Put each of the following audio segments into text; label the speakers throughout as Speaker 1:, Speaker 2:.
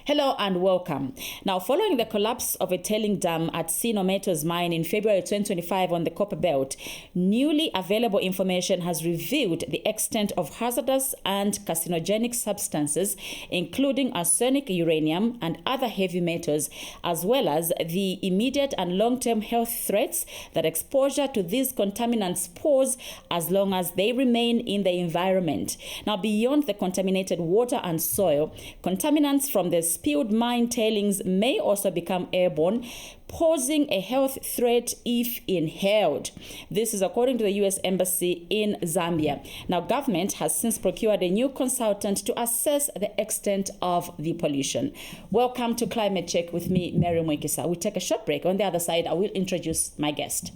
Speaker 1: Hello and welcome. Now, following the collapse of a tailing dam at Sinometo's mine in February 2025 on the Copper Belt, newly available information has revealed the extent of hazardous and carcinogenic substances, including arsenic, uranium, and other heavy metals, as well as the immediate and long-term health threats that exposure to these contaminants pose as long as they remain in the environment. Now, beyond the contaminated water and soil, contaminants from the spilled mine tailings may also become airborne, posing a health threat if inhaled. This is according to the U.S. Embassy in Zambia. Now, government has since procured a new consultant to assess the extent of the pollution. Welcome to Climate Check with me, Mary Mwiikisa. We take a short break. On the other side, I will introduce my guest.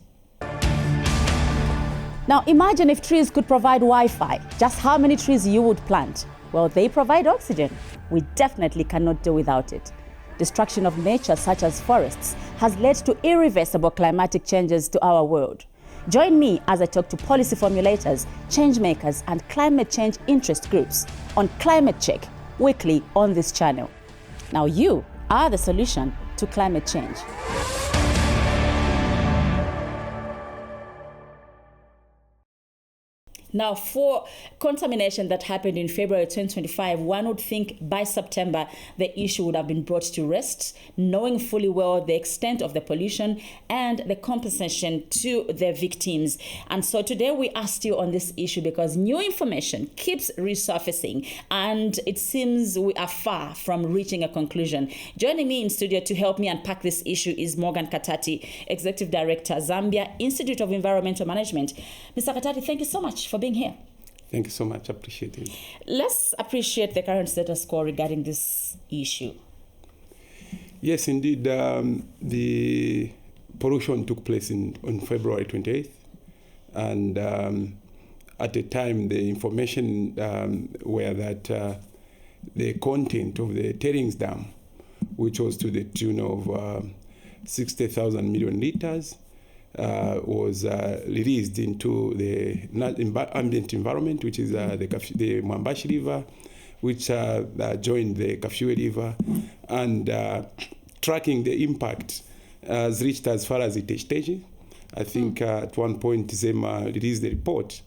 Speaker 1: Now, imagine if trees could provide Wi-Fi. Just how many trees you would plant? Well, they provide oxygen. We definitely cannot do without it. Destruction of nature, such as forests, has led to irreversible climatic changes to our world. Join me as I talk to policy formulators, change makers, and climate change interest groups on Climate Check, weekly on this channel. Now, you are the solution to climate change. Now, for contamination that happened in February 2025, one would think by September the issue would have been brought to rest, knowing fully well the extent of the pollution and the compensation to the victims. And so today we asked you on this issue because new information keeps resurfacing and it seems we are far from reaching a conclusion. Joining me in studio to help me unpack this issue is Morgan Katati, Executive Director, Zambia Institute of Environmental Management. Mr. Katati, thank you so much for being here.
Speaker 2: Thank you so much. Appreciate it.
Speaker 1: Let's appreciate the current status quo regarding this issue.
Speaker 2: Yes, indeed. The pollution took place on February 28th. And at the time, the information were that the content of the tailings dam, which was to the tune of 60,000 million liters, was released into the ambient environment, which is the Mwambashi River, which joined the Kafue River, and tracking the impact has reached as far as Itezhi. I think at one point ZAAB released the report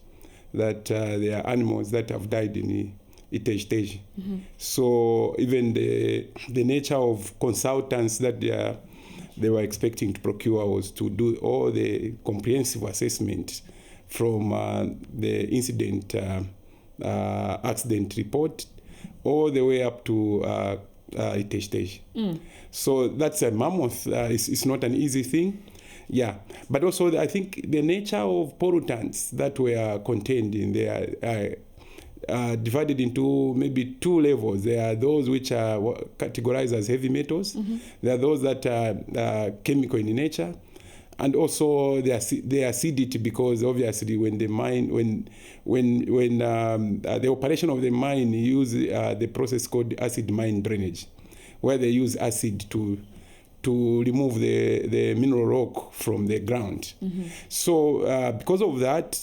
Speaker 2: that there are animals that have died in Itezhi. So even the nature of consultants that they were expecting to procure was to do all the comprehensive assessment from the incident accident report all the way up to Itezhi. So that's a mammoth. It's not an easy thing. Yeah, but also I think the nature of pollutants that were contained in there divided into maybe two levels. There are those which are categorized as heavy metals. There are those that are chemical in nature, and also the acidity, because obviously when the mine, when the operation of the mine use the process called acid mine drainage, where they use acid to remove the mineral rock from the ground. So because of that.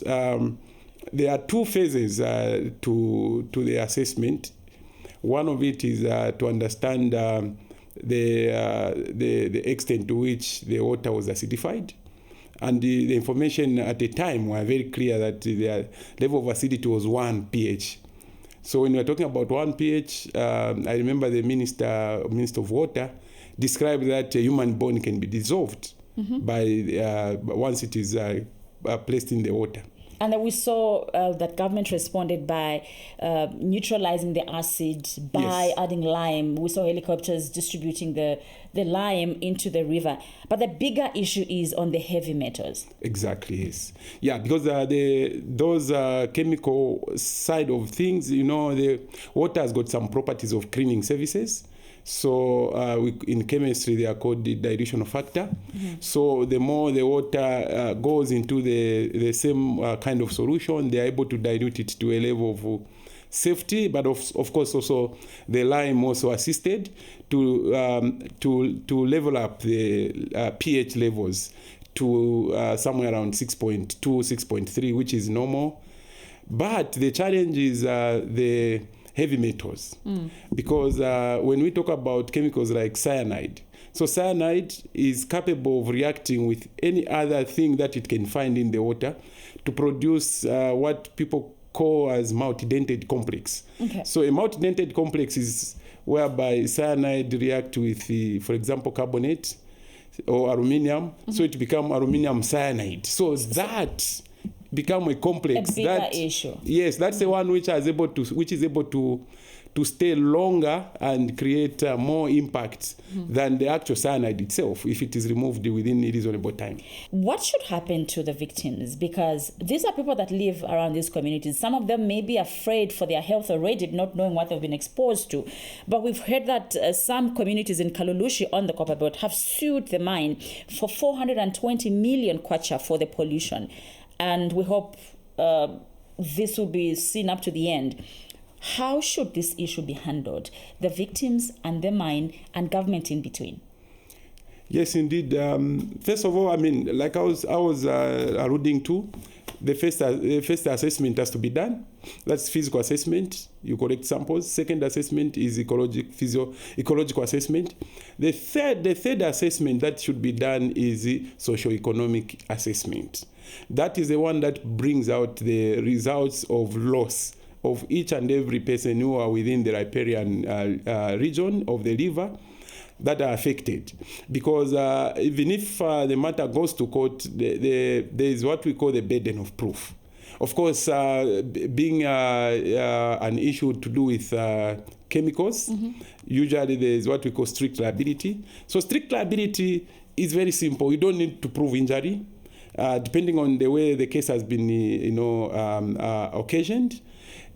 Speaker 2: There are two phases to the assessment. One of it is to understand the extent to which the water was acidified. And the information at the time were very clear that the level of acidity was 1 pH. So when we're talking about 1 pH, I remember the Minister of Water described that a human bone can be dissolved by once it is placed in the water.
Speaker 1: And then we saw that government responded by neutralizing the acid by adding lime. We saw helicopters distributing the lime into the river. But the bigger issue is on the heavy metals.
Speaker 2: Exactly, yes. Yeah, because those chemical side of things, the water has got some properties of cleaning services. So in chemistry, they are called the dilution factor. So the more the water goes into the same kind of solution, they are able to dilute it to a level of safety. But of course, also the lime also assisted to level up the pH levels to somewhere around 6.2, 6.3, which is normal. But the challenge is the heavy metals. Because when we talk about chemicals like cyanide, so cyanide is capable of reacting with any other thing that it can find in the water to produce what people call as multidentate complex.
Speaker 1: Okay.
Speaker 2: So a multidentate complex is whereby cyanide react with, for example, carbonate or aluminium, so it become aluminium cyanide. So that become a complex.
Speaker 1: A bigger issue.
Speaker 2: Yes, that's the one which is able to stay longer and create more impact than the actual cyanide itself if it is removed within a reasonable time.
Speaker 1: What should happen to the victims? Because these are people that live around these communities. Some of them may be afraid for their health already, not knowing what they've been exposed to. But we've heard that some communities in Kalulushi on the Copper Belt have sued the mine for 420 million kwacha for the pollution. And we hope this will be seen up to the end. How should this issue be handled? The victims and the mine and government in between.
Speaker 2: Yes, indeed. First of all, I mean, like I was alluding to, the first assessment has to be done. That's physical assessment. You collect samples. Second assessment is ecological assessment. The third assessment that should be done is the socio-economic assessment. That is the one that brings out the results of loss of each and every person who are within the riparian region of the river that are affected. Because even if the matter goes to court, there is what we call the burden of proof. Of course, being an issue to do with chemicals, usually there is what we call strict liability. So strict liability is very simple. You don't need to prove injury, depending on the way the case has been, occasioned.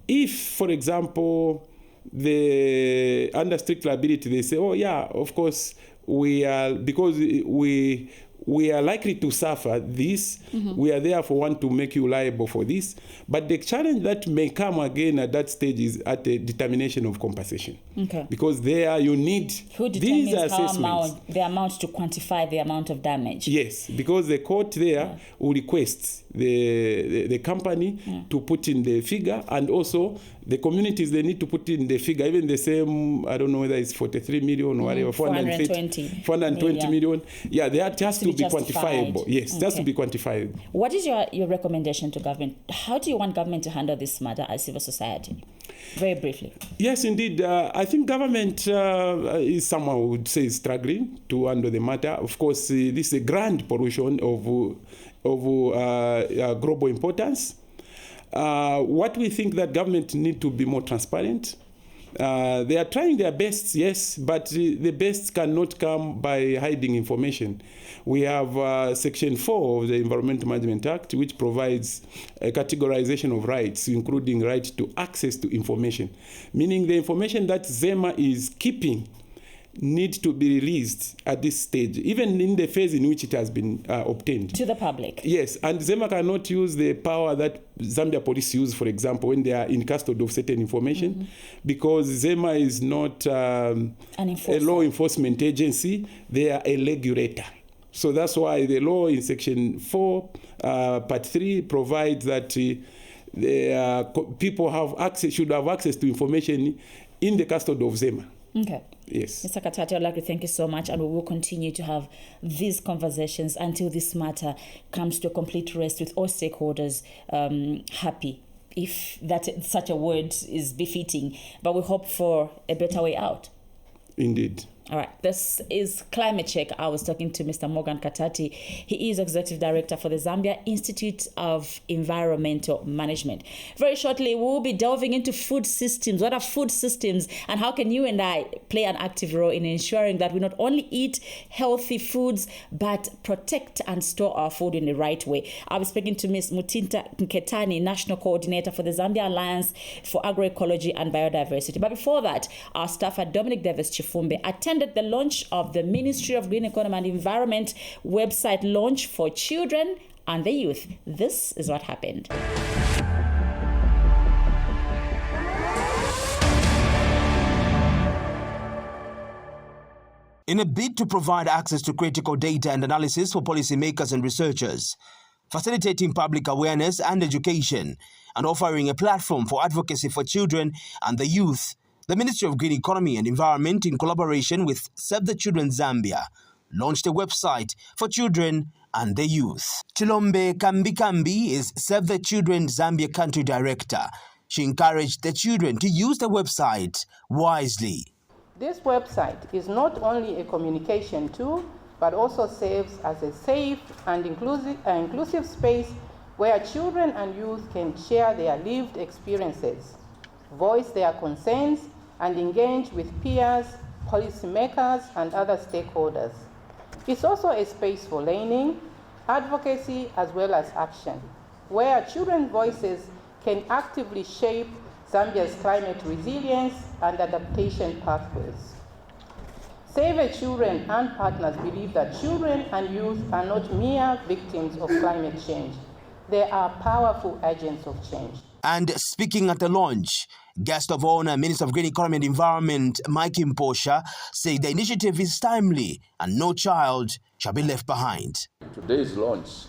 Speaker 2: If, for example, under strict liability, they say, oh yeah, of course, because we are likely to suffer this, we are therefore want to make you liable for this. But the challenge that may come again at that stage is at the determination of compensation. Okay. Because there you need these assessments.
Speaker 1: The amount to quantify the amount of damage.
Speaker 2: Yes, because the court there will request the company to put in the figure, and also the communities, they need to put in the figure, even the same, I don't know whether it's 43 million or whatever, 420 million. Yeah, that has to be quantifiable. Yes, it has to be quantifiable.
Speaker 1: What is your recommendation to government? How do you want government to handle this matter as civil society? Very briefly.
Speaker 2: Yes, indeed. I think government is someone who would say struggling to handle the matter. Of course, this is a grand pollution of global importance. What we think that government need to be more transparent. They are trying their best, yes, but the best cannot come by hiding information. We have Section 4 of the Environmental Management Act, which provides a categorization of rights, including right to access to information, meaning the information that ZEMA is keeping need to be released at this stage, even in the phase in which it has been obtained. To
Speaker 1: the public.
Speaker 2: Yes, and ZEMA cannot use the power that Zambia police use, for example, when they are in custody of certain information, because ZEMA is not a law enforcement agency, they are a regulator. So that's why the law in Section 4, Part 3 provides that people should have access to information in the custody of ZEMA. Okay. Yes.
Speaker 1: Mr. Katati, I'd like to thank you so much, and we will continue to have these conversations until this matter comes to a complete rest with all stakeholders happy, if that such a word is befitting. But we hope for a better way out.
Speaker 2: Indeed.
Speaker 1: All right, this is Climate Check. I was talking to Mr. Morgan Katati. He is Executive Director for the Zambia Institute of Environmental Management. Very shortly, we'll be delving into food systems. What are food systems, and how can you and I play an active role in ensuring that we not only eat healthy foods, but protect and store our food in the right way? I'll be speaking to Ms. Mutinta Nketani, National Coordinator for the Zambia Alliance for Agroecology and Biodiversity. But before that, our staffer Dominic Davis Chifumbe attended the launch of the Ministry of Green Economy and Environment website launch for children and the youth. This is what happened.
Speaker 3: In a bid to provide access to critical data and analysis for policymakers and researchers, facilitating public awareness and education, and offering a platform for advocacy for children and the youth. The Ministry of Green Economy and Environment, in collaboration with Save the Children Zambia, launched a website for children and the youth. Chilombe Kambi is Save the Children Zambia Country Director. She encouraged the children to use the website wisely.
Speaker 4: This website is not only a communication tool, but also serves as a safe and inclusive space where children and youth can share their lived experiences, voice their concerns, and engage with peers, policymakers, and other stakeholders. It's also a space for learning, advocacy, as well as action, where children's voices can actively shape Zambia's climate resilience and adaptation pathways. Save the Children and partners believe that children and youth are not mere victims of climate change. They are powerful agents of change.
Speaker 3: And speaking at the launch, guest of honor, Minister of Green Economy and Environment, Mike Mwiikisa, said the initiative is timely and no child shall be left behind.
Speaker 5: Today's launch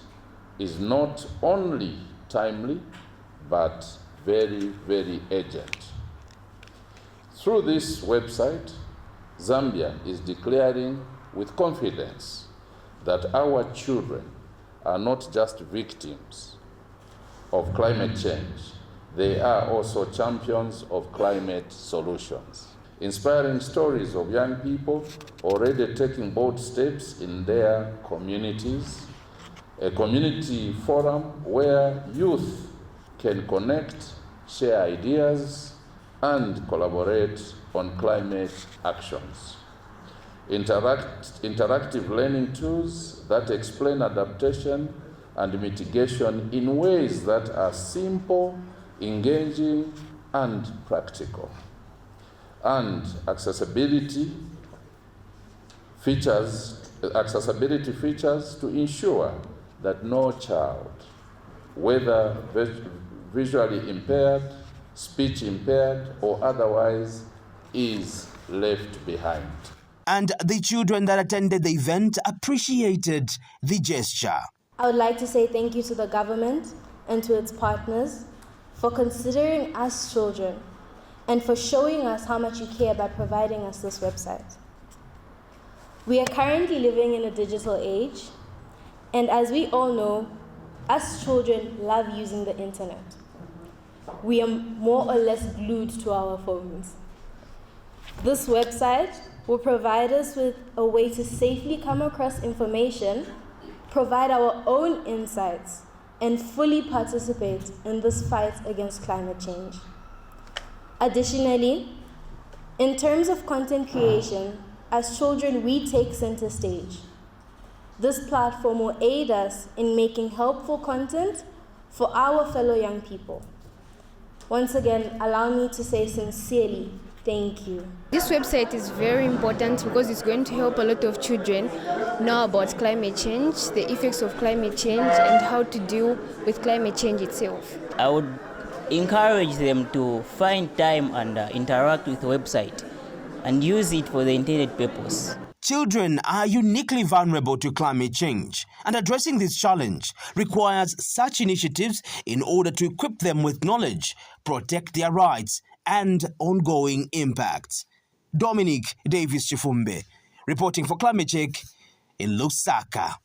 Speaker 5: is not only timely, but very, very urgent. Through this website, Zambia is declaring with confidence that our children are not just victims of climate change, they are also champions of climate solutions. Inspiring stories of young people already taking bold steps in their communities, a community forum where youth can connect, share ideas, and collaborate on climate actions. Interactive learning tools that explain adaptation and mitigation in ways that are simple, engaging, and practical. And accessibility features to ensure that no child, whether visually impaired, speech impaired, or otherwise, is left behind.
Speaker 3: And the children that attended the event appreciated the gesture.
Speaker 6: I would like to say thank you to the government and to its partners for considering us children and for showing us how much you care by providing us this website. We are currently living in a digital age, and as we all know, us children love using the internet. We are more or less glued to our phones. This website will provide us with a way to safely come across information, provide our own insights, and fully participate in this fight against climate change. Additionally, in terms of content creation, as children, we take center stage. This platform will aid us in making helpful content for our fellow young people. Once again, allow me to say sincerely, thank you.
Speaker 7: This website is very important because it's going to help a lot of children know about climate change, the effects of climate change, and how to deal with climate change itself.
Speaker 8: I would encourage them to find time and interact with the website and use it for the intended purpose.
Speaker 3: Children are uniquely vulnerable to climate change, and addressing this challenge requires such initiatives in order to equip them with knowledge, protect their rights, and ongoing impacts. Dominic Davis Chifumbe, reporting for Climate Check in Lusaka.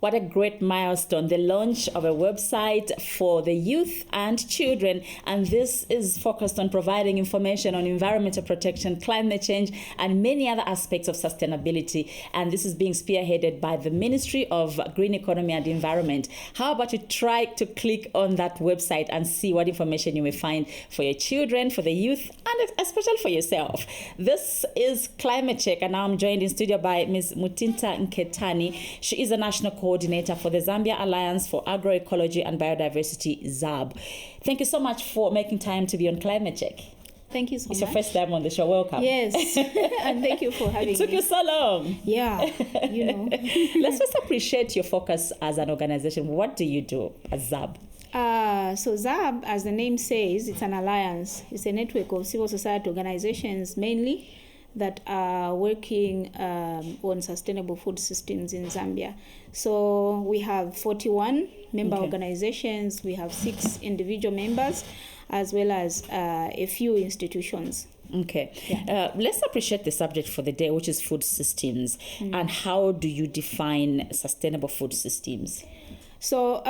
Speaker 1: What a great milestone, the launch of a website for the youth and children. And this is focused on providing information on environmental protection, climate change, and many other aspects of sustainability. And this is being spearheaded by the Ministry of Green Economy and Environment. How about you try to click on that website and see what information you may find for your children, for the youth, and especially for yourself. This is Climate Check, and now I'm joined in studio by Ms. Mutinta Nketani. She is a national coordinator for the Zambia Alliance for Agroecology and Biodiversity, ZAAB. Thank you so much for making time to be on Climate Check.
Speaker 9: Thank you so much.
Speaker 1: It's your first time on the show. Welcome.
Speaker 9: Yes, and thank you for having me.
Speaker 1: It took you so long.
Speaker 9: Yeah, you know.
Speaker 1: Let's just appreciate your focus as an organization. What do you do as ZAAB?
Speaker 9: So ZAAB, as the name says, it's an alliance. It's a network of civil society organizations mainly that are working on sustainable food systems in Zambia. So we have 41 member organizations, we have 6 individual members, as well as a few institutions.
Speaker 1: Okay. Yeah. Let's appreciate the subject for the day, which is food systems. And how do you define sustainable food systems?
Speaker 9: So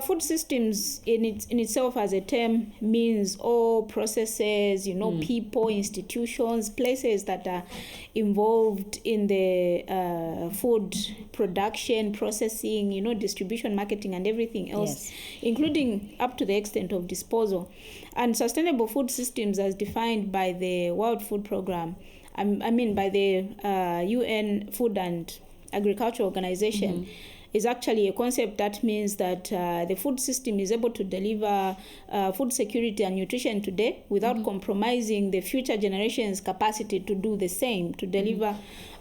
Speaker 9: food systems in itself as a term means all processes, people, institutions, places that are involved in the food production, processing, distribution, marketing, and everything else, including up to the extent of disposal. And sustainable food systems as defined by the World Food Programme, by the UN Food and Agriculture Organization, is actually a concept that means that the food system is able to deliver food security and nutrition today without compromising the future generations' capacity to do the same, to deliver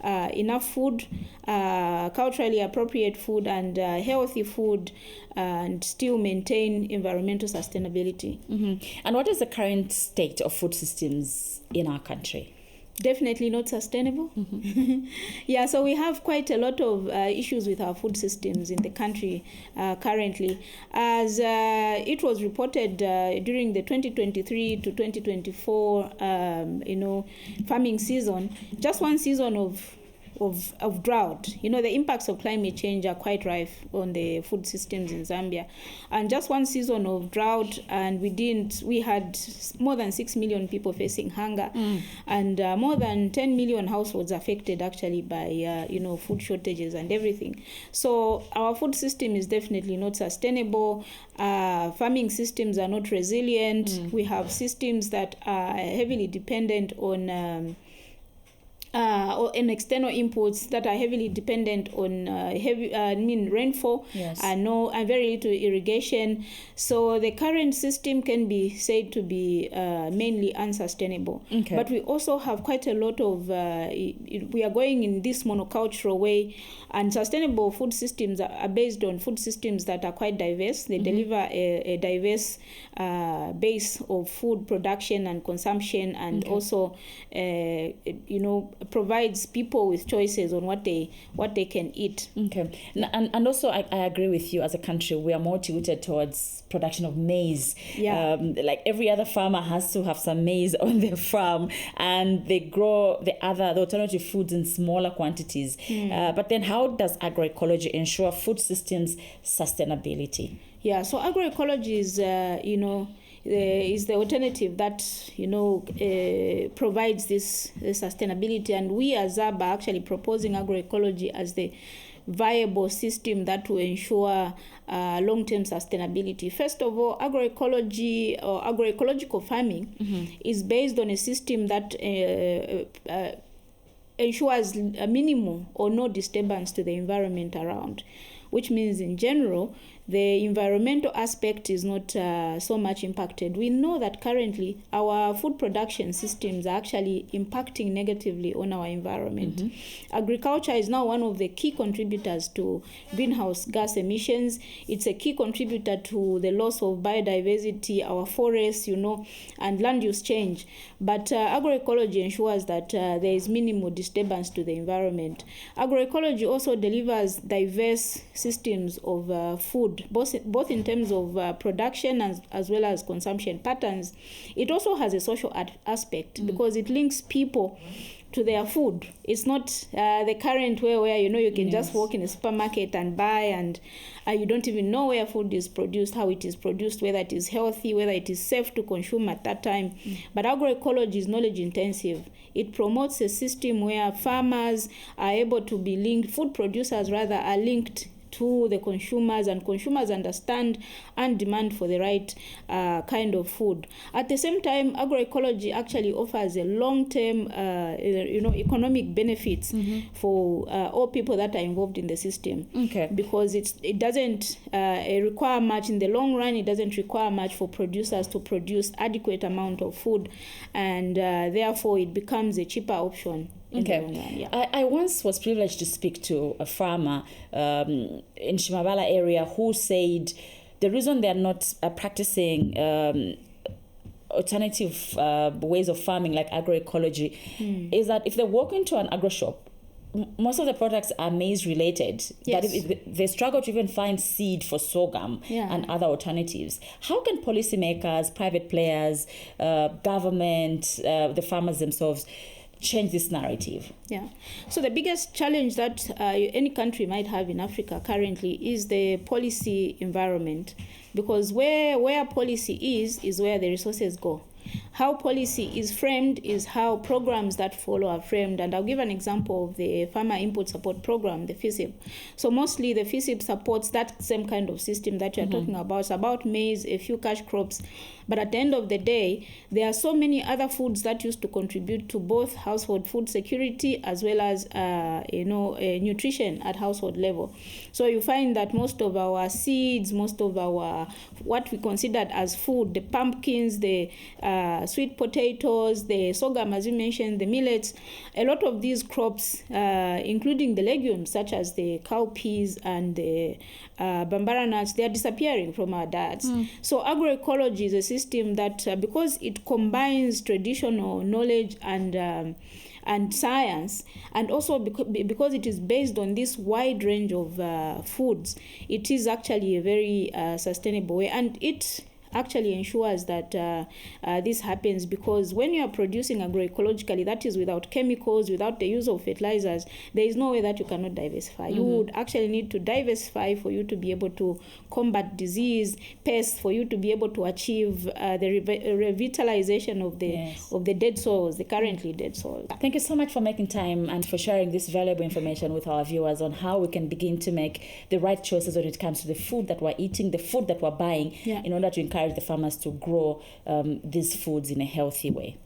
Speaker 9: enough food, culturally appropriate food, and healthy food, and still maintain environmental sustainability.
Speaker 1: And what is the current state of food systems in our country?
Speaker 9: Definitely not sustainable. So we have quite a lot of issues with our food systems in the country currently. As it was reported during the 2023 to 2024 farming season, just one season of drought. The impacts of climate change are quite rife on the food systems in Zambia. And just one season of drought, and we had more than 6 million people facing hunger, and more than 10 million households affected actually by food shortages and everything. So our food system is definitely not sustainable. Farming systems are not resilient. We have systems that are heavily dependent on external inputs that are heavily dependent on rainfall, and very little irrigation. So the current system can be said to be mainly unsustainable. But we also have quite a lot of, we are going in this monocultural way, and sustainable food systems are based on food systems that are quite diverse. They deliver a diverse base of food production and consumption, and also, provides people with choices on what they can eat.
Speaker 1: And also I agree with you. As a country, we are more tilted towards production of maize. Like every other farmer has to have some maize on their farm, and they grow the alternative foods in smaller quantities. But then how does agroecology ensure food systems sustainability?
Speaker 9: So agroecology is the alternative that provides this sustainability, and we as ZAAB are actually proposing agroecology as the viable system that will ensure long-term sustainability. First of all, agroecology or agroecological farming is based on a system that ensures a minimal or no disturbance to the environment around, which means in general the environmental aspect is not so much impacted. We know that currently our food production systems are actually impacting negatively on our environment. Agriculture is now one of the key contributors to greenhouse gas emissions. It's a key contributor to the loss of biodiversity, our forests, and land use change. But agroecology ensures that there is minimal disturbance to the environment. Agroecology also delivers diverse systems of food, both in terms of production as well as consumption patterns. It also has a social aspect because it links people to their food. It's not the current way where you can just walk in a supermarket and buy, and you don't even know where food is produced, how it is produced, whether it is healthy, whether it is safe to consume at that time. But agroecology is knowledge intensive. It promotes a system where farmers are able to be linked, food producers rather are linked to the consumers, and consumers understand and demand for the right kind of food. At the same time, agroecology actually offers a long-term economic benefits for all people that are involved in the system. Because it doesn't require much in the long run. It doesn't require much for producers to produce adequate amount of food, and therefore it becomes a cheaper option.
Speaker 1: I once was privileged to speak to a farmer in Shimabala area who said the reason they're not practicing alternative ways of farming like agroecology is that if they walk into an agro shop, most of the products are maize related.
Speaker 9: Yes.
Speaker 1: That they struggle to even find seed for sorghum and other alternatives. How can policymakers, private players, government, the farmers themselves change this narrative?
Speaker 9: Yeah. So the biggest challenge that any country might have in Africa currently is the policy environment, because where policy is where the resources go. How policy is framed is how programs that follow are framed. And I'll give an example of the Farmer Input Support Program, the FISIP. So mostly the FISIP supports that same kind of system that you're talking about. It's about maize, a few cash crops. But at the end of the day, there are so many other foods that used to contribute to both household food security as well as nutrition at household level. So you find that most of our seeds, most of our what we considered as food, the pumpkins, the sweet potatoes, the sorghum, as you mentioned, the millets, a lot of these crops, including the legumes such as the cowpeas and the bambara nuts, they are disappearing from our diets. So agroecology is a system that, because it combines traditional knowledge and science, and also because it is based on this wide range of foods, it is actually a very sustainable way, and it actually ensures that this happens, because when you are producing agroecologically, that is without chemicals, without the use of fertilizers, there is no way that you cannot diversify. You would actually need to diversify for you to be able to combat disease, pests, for you to be able to achieve the revitalization of the dead soils, the currently dead soils.
Speaker 1: Thank you so much for making time and for sharing this valuable information with our viewers on how we can begin to make the right choices when it comes to the food that we're eating, the food that we're buying, in order to encourage the farmers to grow these foods in a healthy way.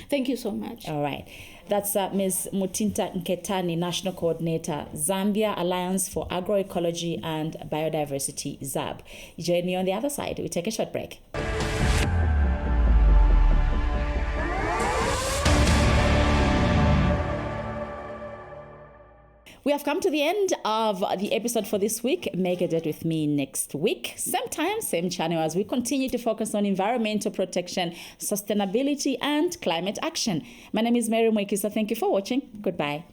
Speaker 9: Thank you so much.
Speaker 1: All right. That's Ms. Mutinta Nketani, National Coordinator, Zambia Alliance for Agroecology and Biodiversity, ZAAB. Join me on the other side. We take a short break. We have come to the end of the episode for this week. Make a date with me next week. Same time, same channel, as we continue to focus on environmental protection, sustainability, and climate action. My name is Mary Mwiikisa. Thank you for watching. Goodbye.